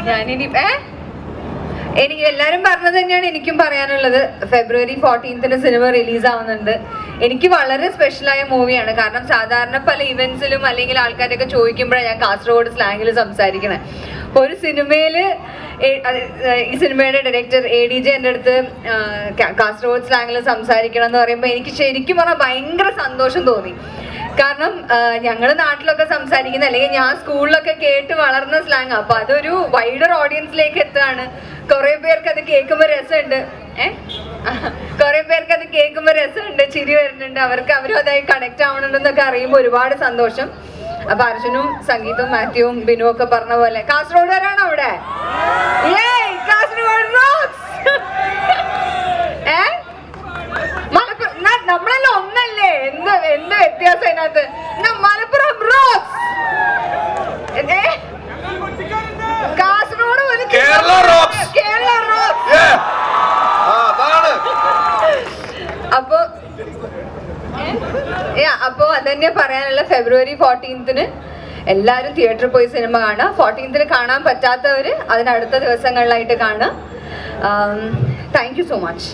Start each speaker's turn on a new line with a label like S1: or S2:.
S1: ഞാനിനി എനിക്ക് എല്ലാവരും പറഞ്ഞത് തന്നെയാണ് എനിക്കും പറയാനുള്ളത്. February 14th സിനിമ റിലീസ് ആവുന്നുണ്ട്. എനിക്ക് വളരെ സ്പെഷ്യലായ മൂവിയാണ്. കാരണം സാധാരണ പല ഇവന്റ്സിലും അല്ലെങ്കിൽ ആൾക്കാരൊക്കെ ചോദിക്കുമ്പോഴാണ് ഞാൻ കാസർഗോഡ് സ്ലാങ്ങിൽ സംസാരിക്കണേ. അപ്പോൾ ഒരു സിനിമയിൽ ഈ സിനിമയുടെ ഡയറക്ടർ ADJ എൻ്റെ അടുത്ത് കാസർഗോഡ് സ്ലാങ്ങിൽ സംസാരിക്കണം എന്ന് പറയുമ്പോൾ എനിക്ക് ശരിക്കും പറഞ്ഞാൽ ഭയങ്കര സന്തോഷം തോന്നി. കാരണം ഞങ്ങൾ നാട്ടിലൊക്കെ സംസാരിക്കുന്ന അല്ലെങ്കിൽ ഞാൻ സ്കൂളിലൊക്കെ കേട്ട് വളർന്ന സ്ലാങ്. അപ്പൊ അതൊരു വൈഡർ ഓഡിയൻസിലേക്ക് എത്താണ്. കുറെ പേർക്ക് അത് കേൾക്കുമ്പോൾ രസമുണ്ട്, കുറെ പേർക്ക് അത് കേൾക്കുമ്പോൾ രസമുണ്ട്, ചിരി വരുന്നുണ്ട്, അവരും അതായി കണക്ട് ആവണുണ്ടെന്നൊക്കെ അറിയുമ്പോൾ ഒരുപാട് സന്തോഷം. അപ്പൊ അർജുനും സംഗീതവും മാത്യുവും ബിനുവും ഒക്കെ പറഞ്ഞ പോലെ കാസർഗോഡുകാരാണോ അവിടെ? കാസർഗോഡ് നമ്മളെല്ലാം ഒന്നല്ലേ? എന്ത് വ്യത്യാസം അതിനകത്ത്? Malappuram rocks, Kasaragod Kerala rocks. അപ്പൊ അതന്നെ പറയാനുള്ള. February 14th എല്ലാവരും തിയേറ്ററിൽ പോയി സിനിമ കാണുക. 14th കാണാൻ പറ്റാത്തവര് അതിനടുത്ത ദിവസങ്ങളിലായിട്ട് കാണുക. Thank you so much.